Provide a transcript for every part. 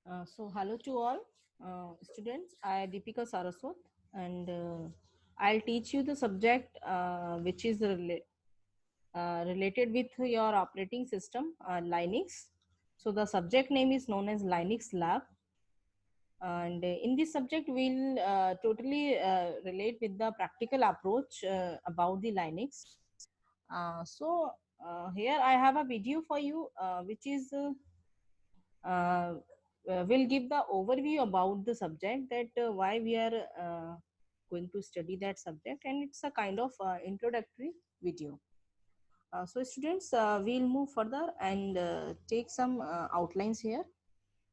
So hello to all students. I am Deepika Saraswat, and I'll teach you the subject which is related with your operating system, Linux. So the subject name is known as Linux Lab, and in this subject we'll totally relate with the practical approach about the Linux. Here I have a video for you, which is uh, will give the overview about the subject, that why we are going to study that subject, and it's a kind of introductory video. So students, we'll move further and take some outlines here,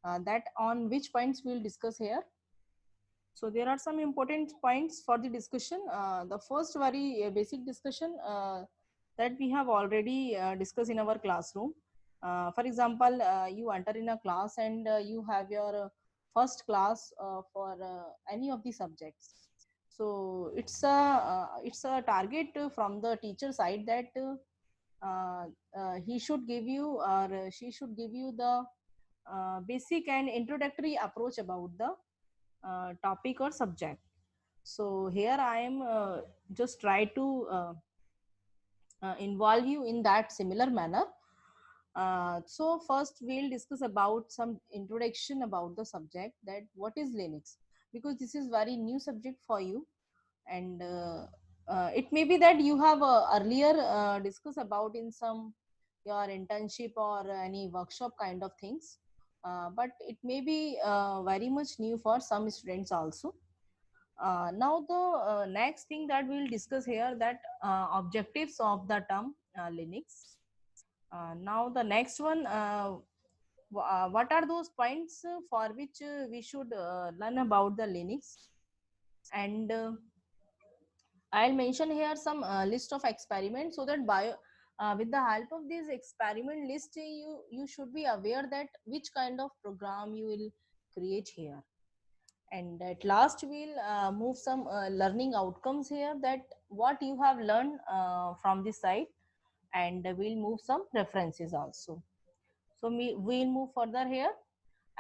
that on which points we'll discuss here. So there are some important points for the discussion. The first very basic discussion that we have already discussed in our classroom. For example, you enter in a class and you have your first class for any of the subjects. So it's a target from the teacher side, that he should give you, or she should give you the basic and introductory approach about the topic or subject. So here I am just try to involve you in that similar manner. So first we'll discuss about some introduction about the subject, that what is Linux, because this is very new subject for you. And it may be that you have earlier discussed about in some your internship or any workshop kind of things, but it may be very much new for some students also. Now the next thing that we'll discuss here, that objectives of the term Linux. Now the next one, what are those points for which we should learn about the Linux? And I'll mention here some list of experiments, so that with the help of this experiment list, you should be aware that which kind of program you will create here. And at last we'll move some learning outcomes here, that what you have learned from this site, and we'll move some references also. So we'll move further here,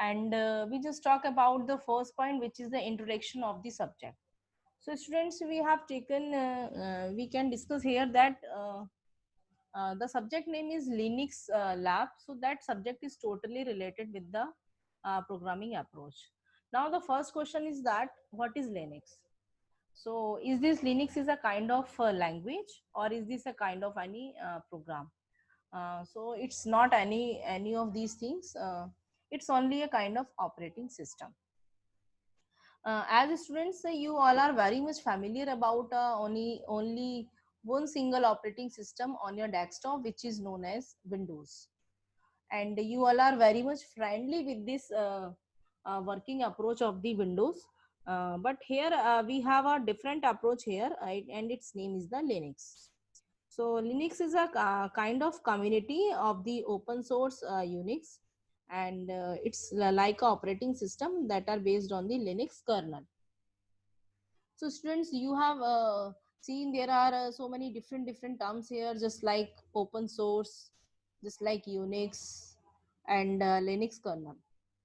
and we just talk about the first point, which is the introduction of the subject. So students, we have taken we can discuss here that the subject name is Linux Lab, so that subject is totally related with the programming approach. Now the first question is that what is Linux? So is this Linux is a kind of language, or is this a kind of any program? So it's not any of these things. It's only a kind of operating system. As students, you all are very much familiar about only one single operating system on your desktop, which is known as Windows, and you all are very much friendly with this working approach of the Windows. But here we have a different approach here, and its name is the Linux. So Linux is a kind of community of the open source Unix, and it's like a operating system that are based on the Linux kernel. So students, you have seen there are so many different terms here, just like open source, just like Unix and Linux kernel.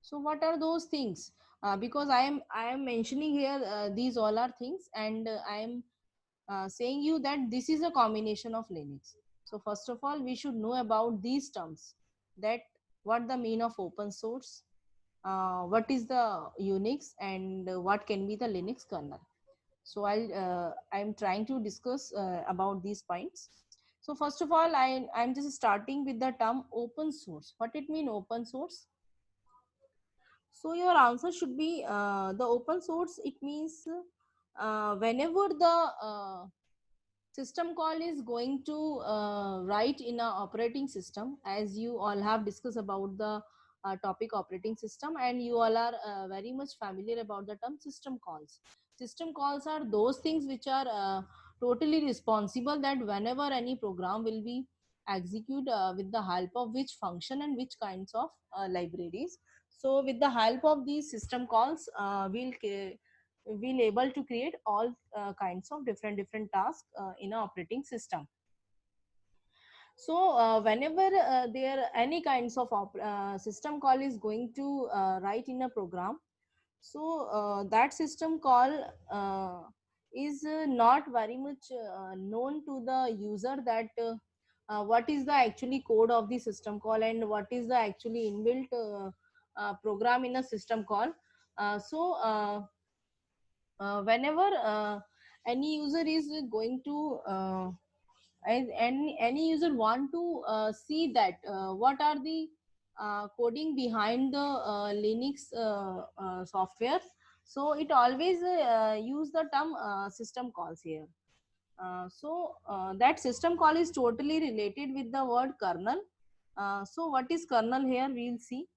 So what are those things? Because I am mentioning here these all are things, and I am saying you that this is a combination of Linux. So first of all, we should know about these terms, that what the mean of open source, what is the Unix, and what can be the Linux kernel. So I'm trying to discuss about these points. So first of all, I'm just starting with the term open source. What it mean open source? So your answer should be the open source. It means whenever the system call is going to write in a operating system, as you all have discussed about the topic operating system, and you all are very much familiar about the term system calls. System calls are those things which are totally responsible, that whenever any program will be execute with the help of which function and which kinds of libraries. So with the help of these system calls, we'll able to create all kinds of different tasks in an operating system. So whenever there any kinds of system call is going to write in a program, so that system call is not very much known to the user, that what is the actually code of the system call and what is the actually inbuilt program in a system call. Whenever any user is going to any user want to see that what are the coding behind the Linux software, so it always use the term system calls here. That system call is totally related with the word kernel. So what is kernel here, we'll see.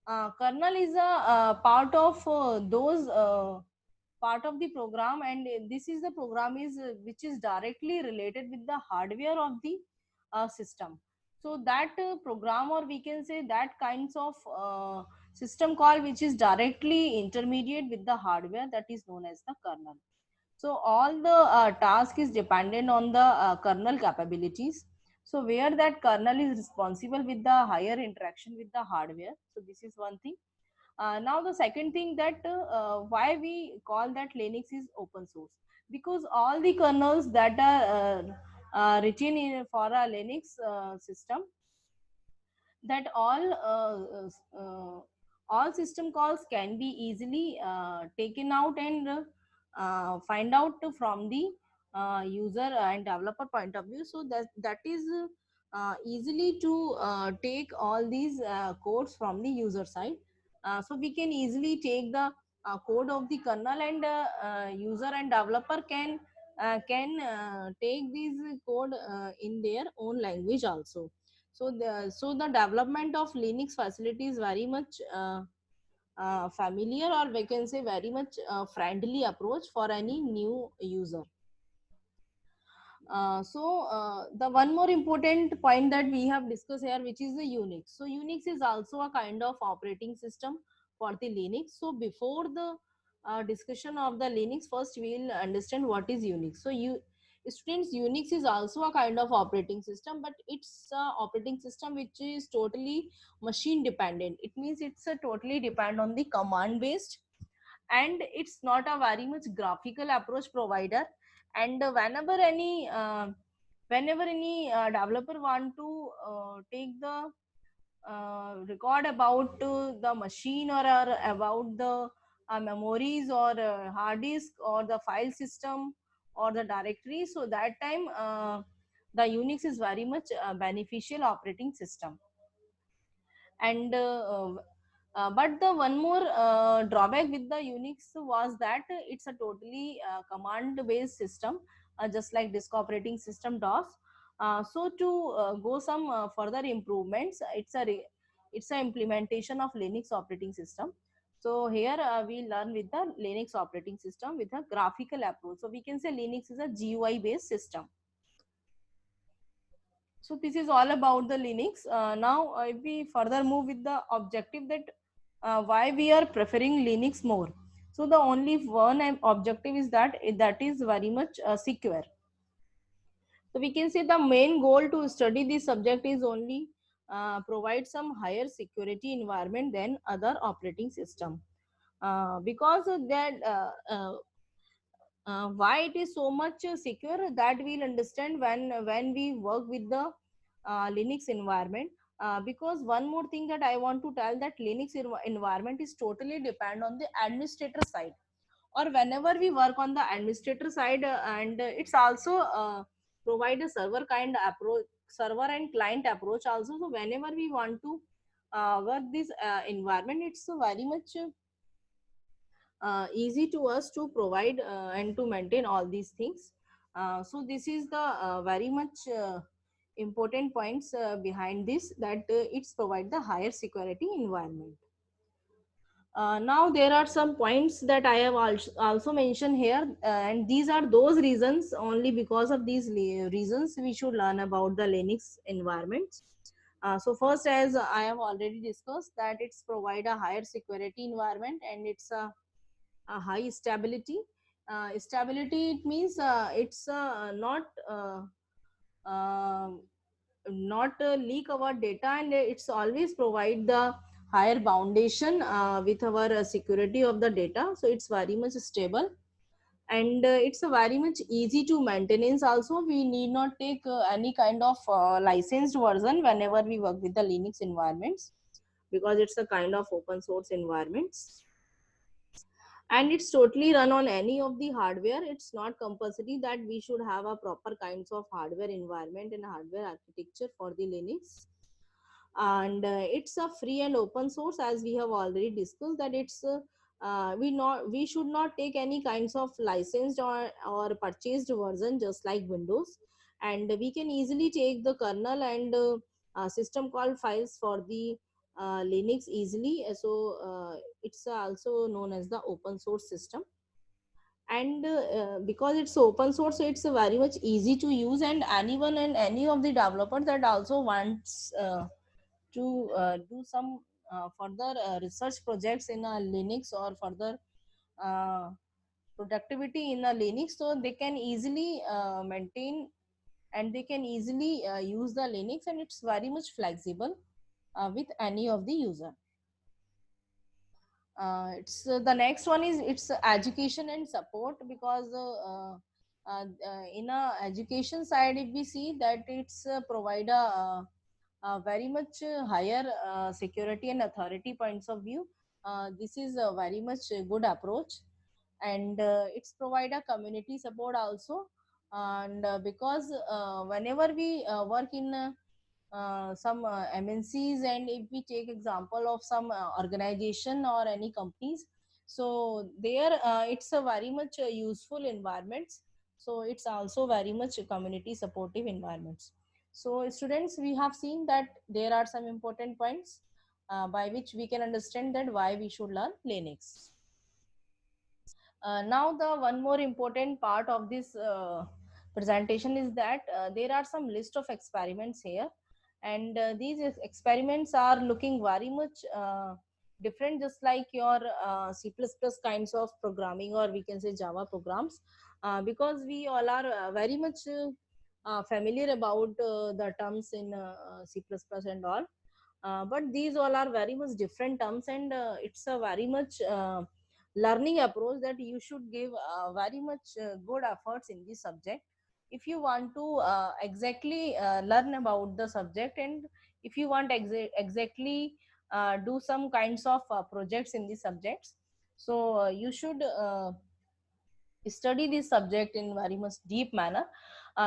Kernel is a part of those part of the program, and this is the program is which is directly related with the hardware of the system. So that program, or we can say that kinds of system call which is directly intermediate with the hardware, that is known as the kernel. So all the task is dependent on the kernel capabilities. So where that kernel is responsible with the higher interaction with the hardware. So this is one thing. Now the second thing, that why we call that Linux is open source, because all the kernels that are written in for a Linux system, that all system calls can be easily taken out and find out from the user and developer point of view. So that is easily to take all these codes from the user side. So we can easily take the code of the kernel, and user and developer can take these code in their own language also. So the development of Linux facility is very much familiar, or we can say very much friendly approach for any new user. The one more important point that we have discussed here, which is the Unix. So Unix is also a kind of operating system for the Linux. So before the discussion of the Linux, first we will understand what is Unix. So you students, Unix is also a kind of operating system, but it's a operating system which is totally machine dependent. It means it's a totally depend on the command based, and it's not a very much graphical approach provider. And whenever any developer want to take the record about the machine, or about the memories, or hard disk, or the file system, or the directory, so that time the Unix is very much beneficial operating system. And but the one more drawback with the Unix was that it's a totally command based system, just like disk operating system DOS. So to go some further improvements, it's a implementation of Linux operating system. So here we learn with the Linux operating system with a graphical approach. So we can say Linux is a GUI based system. So this is all about the Linux. Now if we further move with the objective, that why we are preferring Linux more. So the only one objective is that is very much secure. So we can say the main goal to study this subject is only provide some higher security environment than other operating system. Because of that why it is so much secure, that we'll understand when we work with the Linux environment. Because one more thing that I want to tell, that Linux environment is totally depend on the administrator side, or whenever we work on the administrator side, and it's also provide a server kind approach, server and client approach also. So whenever we want to work this environment, it's very much easy to us to provide and to maintain all these things. So this is the very much important points behind this, that it's provide the higher security environment. Now there are some points that I have also mentioned here, and these are those reasons, only because of these reasons we should learn about the Linux environments. So first, as I have already discussed, that it's provide a higher security environment, and it's a high stability. Stability, it means it's not um not leak our data, and it's always provide the higher foundation with our security of the data. So it's very much stable, and it's a very much easy to maintenance also. We need not take any kind of licensed version whenever we work with the Linux environments, because it's a kind of open source environments, and it's totally run on any of the hardware. It's not compulsory that we should have a proper kinds of hardware environment and hardware architecture for the Linux. And it's a free and open source, as we have already discussed that it's we should not take any kinds of licensed or purchased version just like Windows. And we can easily take the kernel and system call files for the Linux easily. It's also known as the open source system. And because it's open source, so it's very much easy to use, and anyone and any of the developers that also wants to do some further research projects in a Linux, or further uh, productivity in a Linux, so they can easily maintain, and they can easily use the Linux, and it's very much flexible with any of the user. It's The next one is it's education and support, because in a education side, if we see that it's provide very much higher security and authority points of view. This is a very much good approach, and it's provide a community support also. And because whenever we work in some MNCs, and if we take example of some organization or any companies, so there it's a very much useful environments. So it's also very much community supportive environments. So students, we have seen that there are some important points by which we can understand that why we should learn Linux. Now the one more important part of this presentation is that there are some list of experiments here, and these experiments are looking very much different, just like your C++ kinds of programming, or we can say Java programs, because we all are very much familiar about the terms in C++ and all. But these all are very much different terms, and it's a very much learning approach that you should give very much good efforts in this subject if you want to exactly learn about the subject, and if you want exactly do some kinds of projects in these subjects. So you should study this subject in very much deep manner,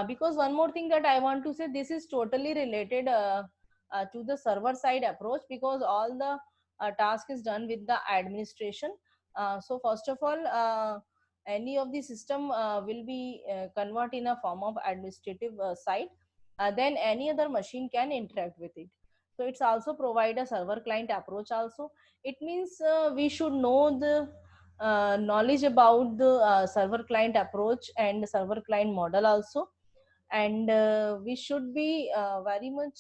because one more thing that I want to say, this is totally related to the server side approach, because all the task is done with the administration. So first of all, any of the system will be convert in a form of administrative side, then any other machine can interact with it. So it's also provide a server client approach also. It means we should know the knowledge about the server client approach and server client model also. And we should be very much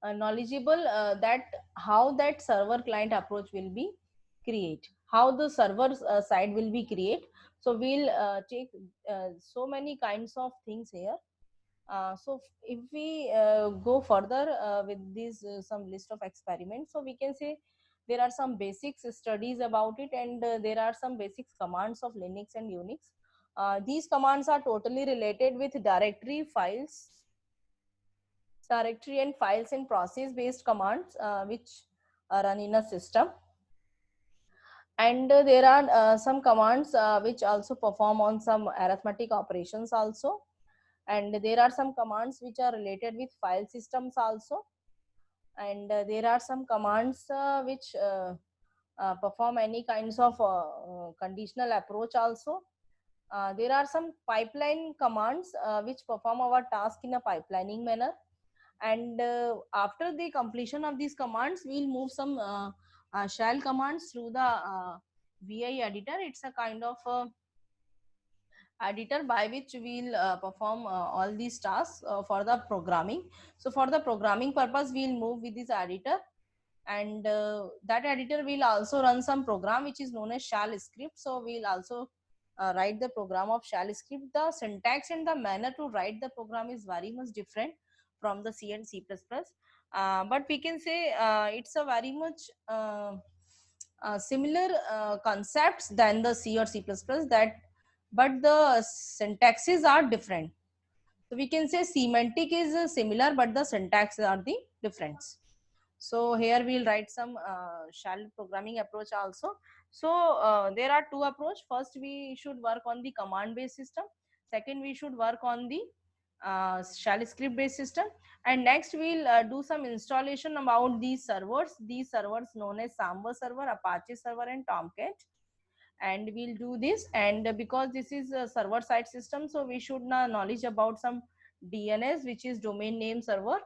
knowledgeable that how that server client approach will be create, how the server side will be create. So we'll take so many kinds of things here. So if we go further with this some list of experiments, so we can say there are some basics studies about it, and there are some basic commands of Linux and Unix. These commands are totally related with directory and files and process based commands which are run in a system. And there are some commands which also perform on some arithmetic operations also. And there are some commands which are related with file systems also. And there are some commands which perform any kinds of conditional approach also. There are some pipeline commands which perform our task in a pipelining manner. And after the completion of these commands, we'll move some shell commands through the vi editor. It's a kind of editor by which we'll perform all these tasks for the programming. So for the programming purpose, we'll move with this editor, and that editor will also run some program which is known as shell script. So we'll also write the program of shell script, the syntax and the manner to write the program is very much different from the C and C++. But we can say it's a very much similar concepts than the C or C++, that but the syntaxes are different. So we can say semantic is similar, but the syntax are the difference. So here we'll write some shell programming approach also. So there are two approach. First, we should work on the command based system. Second, we should work on the shell script based system. And next, we'll do some installation about these servers. These servers known as Samba server, Apache server, and Tomcat. And we'll do this. And because this is a server side system, so we should know knowledge about some DNS, which is domain name server.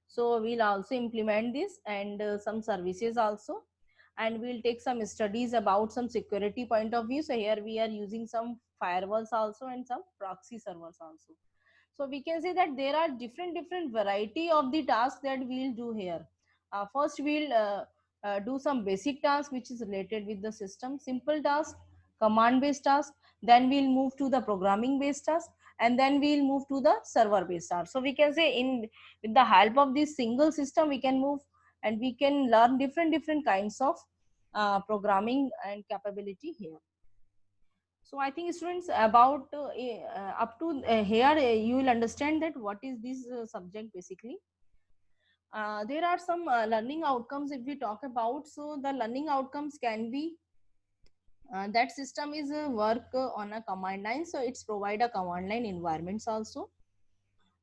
So we'll also implement this, and some services also, and we'll take some studies about some security point of view. So here we are using some firewalls also and some proxy servers also. So we can say that there are different variety of the tasks that we'll do here. First, we'll do some basic task which is related with the system, simple task, command based task. Then we'll move to the programming based task, and then we'll move to the server based task. So we can say in with the help of this single system, we can move and we can learn different kinds of programming and capability here. So I think students, about up to here, you will understand that what is this subject basically. There are some learning outcomes if we talk about. So the learning outcomes can be that system is work on a command line. So it's provide a command line environments also.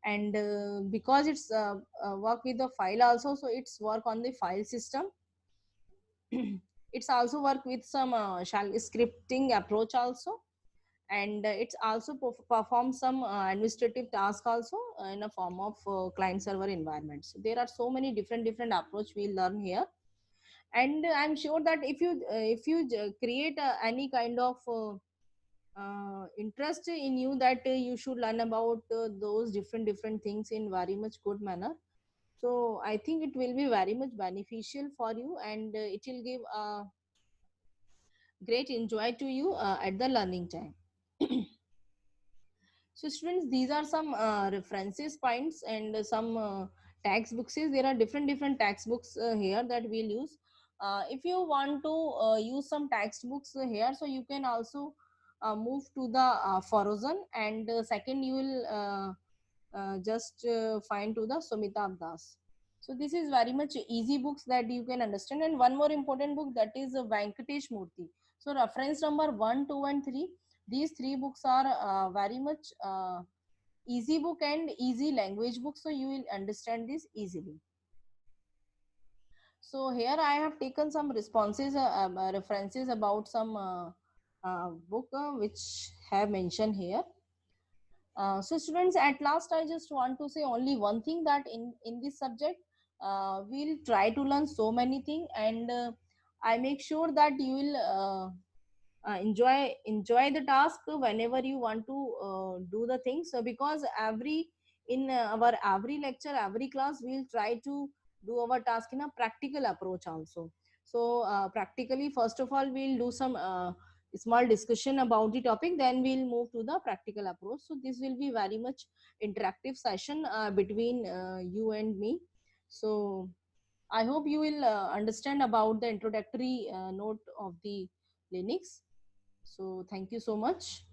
And because it's work with the file also, so it's work on the file system. It's also work with some shell scripting approach also, and it's also perform some administrative task also in a form of client server environment. So there are so many different approach we learn here. And I'm sure that if you create any kind of interest in you, that you should learn about those different things in very much good manner. So I think it will be very much beneficial for you, and it will give a great enjoy to you at the learning time. So students, these are some references points and some textbooks. There are different textbooks here that we'll use. If you want to use some textbooks here, so you can also move to the Forozen, and second you will just find to the Sumitab Das. So this is very much easy books that you can understand. And one more important book, that is Venkatesh Murthy. So reference number 1, 2, and 3. These three books are very much easy book and easy language book. So you will understand this easily. So here I have taken some responses, references about some book which have mentioned here. So students, at last I just want to say only one thing, that in this subject we'll try to learn so many things, and I make sure that you will enjoy the task whenever you want to do the things. So because every in our every lecture, every class, we'll try to do our task in a practical approach also. So practically, first of all, we'll do some small discussion about the topic, then we'll move to the practical approach. So this will be very much interactive session between you and me. So I hope you will understand about the introductory note of the Linux. So thank you so much.